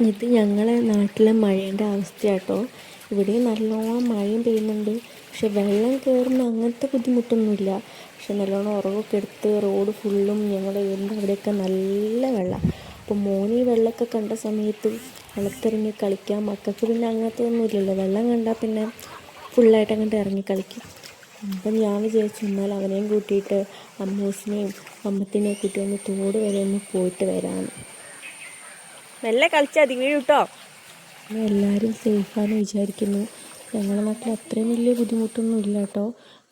ഇത് ഞങ്ങളെ നാട്ടിലെ മഴേൻ്റെ അവസ്ഥയാട്ടോ. ഇവിടെയും നല്ലോണം മഴയും പെയ്യുന്നുണ്ട്. പക്ഷെ വെള്ളം കയറുന്ന അങ്ങനത്തെ ബുദ്ധിമുട്ടൊന്നുമില്ല. പക്ഷെ നല്ലോണം ഉറവൊക്കെ എടുത്ത് റോഡ് ഫുള്ളും ഞങ്ങളുടെ വീടിൻ്റെ അവിടെയൊക്കെ നല്ല വെള്ളം. അപ്പോൾ മോന് ഈ വെള്ളമൊക്കെ കണ്ട സമയത്ത് വെള്ളത്തിറങ്ങി കളിക്കാം. മക്കൾക്ക് പിന്നെ അങ്ങനത്തെ ഒന്നും ഇല്ലല്ലോ. വെള്ളം കണ്ടാൽ പിന്നെ ഫുള്ളായിട്ട് അങ്ങോട്ട് ഇറങ്ങി കളിക്കും. അപ്പം ഞാൻ വിചാരിച്ചു എന്നാൽ അവനെയും കൂട്ടിയിട്ട് അമ്മൂസിനെയും അമ്മത്തിനെയും കൂട്ടി ഒന്ന് തോട് വരെ ഒന്ന് പോയിട്ട് വരാമെന്ന്. മെല്ലെ കളിച്ചാൽ മതി, വീഴും കേട്ടോ. എല്ലാവരും സേഫാന്ന് വിചാരിക്കുന്നു. ഞങ്ങളുടെ നാട്ടിൽ അത്രയും വലിയ ബുദ്ധിമുട്ടൊന്നും ഇല്ല കേട്ടോ.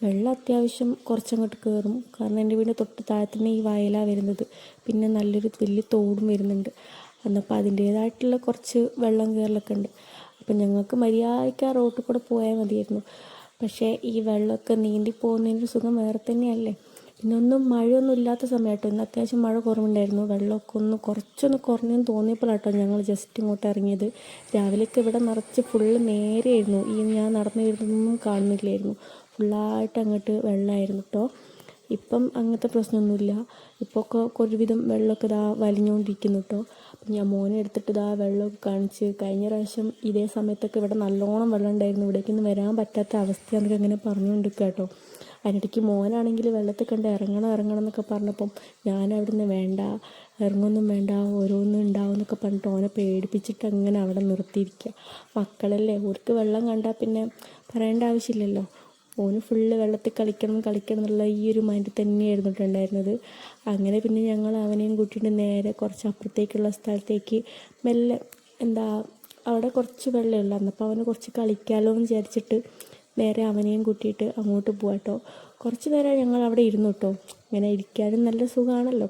വെള്ളം അത്യാവശ്യം കുറച്ചങ്ങോട്ട് കയറും. കാരണം എൻ്റെ വീടിൻ്റെ തൊട്ട് താഴത്തിന് ഈ വയലാണ് വരുന്നത്. പിന്നെ നല്ലൊരു വലിയ തോടും വരുന്നുണ്ട്. എന്നപ്പോൾ അതിൻ്റേതായിട്ടുള്ള കുറച്ച് വെള്ളം കയറലൊക്കെ ഉണ്ട്. അപ്പം ഞങ്ങൾക്ക് മര്യാദയ്ക്ക് ആ റോട്ടിൽ കൂടെ പോയാൽ മതിയായിരുന്നു. പക്ഷേ ഈ വെള്ളമൊക്കെ നീന്തി പോകുന്നതിൻ്റെ സുഖം വേറെ തന്നെയല്ലേ. പിന്നെ മഴയൊന്നും ഇല്ലാത്ത സമയമായിട്ടോ. ഇന്ന് അത്യാവശ്യം മഴ കുറവുണ്ടായിരുന്നു. വെള്ളമൊക്കെ കുറച്ചൊന്ന് കുറഞ്ഞെന്ന് തോന്നിയപ്പോഴാട്ടോ ഞങ്ങൾ ജസ്റ്റ് ഇങ്ങോട്ട് ഇറങ്ങിയത്. രാവിലെയൊക്കെ ഇവിടെ നിറച്ച് ഫുള്ള് നേരെയായിരുന്നു. ഞാൻ നടന്നു വരുന്നതൊന്നും കാണുന്നില്ലായിരുന്നു. ഫുള്ളായിട്ട് അങ്ങോട്ട് വെള്ളമായിരുന്നു കേട്ടോ. ഇപ്പം അങ്ങനത്തെ പ്രശ്നമൊന്നുമില്ല. ഇപ്പോൾ ഒരുവിധം വെള്ളമൊക്കെ വലിഞ്ഞുകൊണ്ടിരിക്കുന്നു കേട്ടോ. അപ്പം ഞാൻ മോനെ എടുത്തിട്ട് വെള്ളമൊക്കെ കാണിച്ച്, കഴിഞ്ഞ പ്രാവശ്യം ഇതേ സമയത്തൊക്കെ ഇവിടെ നല്ലോണം വെള്ളം ഉണ്ടായിരുന്നു. ഇവിടേക്കൊന്നും വരാൻ പറ്റാത്ത അവസ്ഥയാണെന്നൊക്കെ അങ്ങനെ പറഞ്ഞുകൊണ്ടിരിക്കുക കേട്ടോ. അതിനിടയ്ക്ക് മോനാണെങ്കിൽ വെള്ളത്തിൽ കണ്ട് ഇറങ്ങണം എന്നൊക്കെ പറഞ്ഞപ്പം ഞാൻ അവിടുന്ന് വേണ്ട, ഇറങ്ങൊന്നും വേണ്ട, ഓരോന്നും ഉണ്ടാവും എന്നൊക്കെ പറഞ്ഞിട്ട് ഓനെ പേടിപ്പിച്ചിട്ട് അങ്ങനെ അവിടെ നിർത്തിയിരിക്കുക. മക്കളല്ലേ, ഓർക്ക് വെള്ളം കണ്ടാൽ പിന്നെ പറയേണ്ട ആവശ്യമില്ലല്ലോ. ഓന് ഫുള്ള് വെള്ളത്തിൽ കളിക്കണം എന്നുള്ള ഈ ഒരു മൈൻഡ് തന്നെയായിരുന്നു ഉണ്ടായിരുന്നത്. അങ്ങനെ പിന്നെ ഞങ്ങൾ അവനെയും കൂട്ടിയിട്ട് നേരെ കുറച്ച് അപ്പുറത്തേക്കുള്ള സ്ഥലത്തേക്ക് മെല്ലെ അവിടെ കുറച്ച് വെള്ളമേ ഉള്ളൂ. അന്നപ്പോൾ അവന് കുറച്ച് കളിക്കാമല്ലോ എന്ന് വിചാരിച്ചിട്ട് നേരെ അവനെയും കൂട്ടിയിട്ട് അങ്ങോട്ട് പോകാം കേട്ടോ. കുറച്ച് നേരം ഞങ്ങൾ അവിടെ ഇരുന്നു കേട്ടോ. ഇങ്ങനെ ഇരിക്കാനും നല്ല സുഖമാണല്ലോ.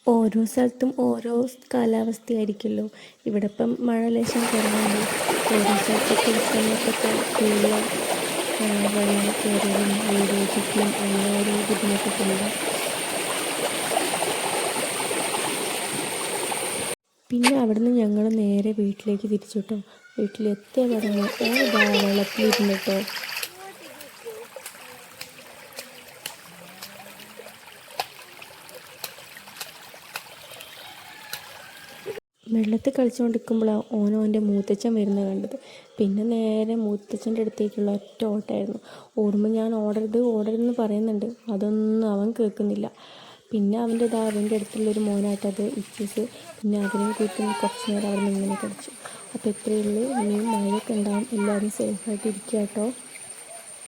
ഓരോ സ്ഥലത്തും ഓരോ കാലാവസ്ഥയായിരിക്കുമല്ലോ. ഇവിടെ ഇപ്പം മഴ ലേശം കുറവുണ്ട്. ഓരോ സ്ഥലത്തൊക്കെ സമയത്തൊക്കെ ഫുള്ള് വെള്ളം കയറിയും വീട് ചുറ്റിയും അങ്ങനെ ഓരോ ബുദ്ധിമുട്ടൊക്കെ ഉണ്ട്. പിന്നെ അവിടുന്ന് ഞങ്ങൾ നേരെ വീട്ടിലേക്ക് തിരിച്ചു കേട്ടോ. വീട്ടിലെത്തിയ പറഞ്ഞ വെള്ളത്തിലിരുന്നു കേട്ടോ. വെള്ളത്തിൽ കളിച്ചുകൊണ്ടിരിക്കുമ്പോഴാണ് ഓൻ്റെ മൂത്തച്ഛൻ വരുന്നത് കണ്ടത്. പിന്നെ നേരെ മൂത്തച്ഛൻ്റെ അടുത്തേക്കുള്ള ഒറ്റ ഓട്ടമായിരുന്നു. ഓടുമ്പോൾ ഞാൻ ഓടരുതെന്ന് പറയുന്നുണ്ട്. അതൊന്നും അവൻ കേൾക്കുന്നില്ല. പിന്നെ അവൻ്റെ അടുത്തുള്ളൊരു മോനായിട്ടത് ഇച്ചീസ്. പിന്നെ അവരെയും കൂട്ടി കുറച്ച് നേരം അവിടെ നിന്ന് ഇങ്ങനെ കളിച്ചു. അപ്പോൾ ഇത്രയേ ഉള്ളൂ. ഇനിയും മഴയൊക്കെ ഉണ്ടാകും. എല്ലാവരും സേഫായിട്ട് ഇരിക്കുക കേട്ടോ.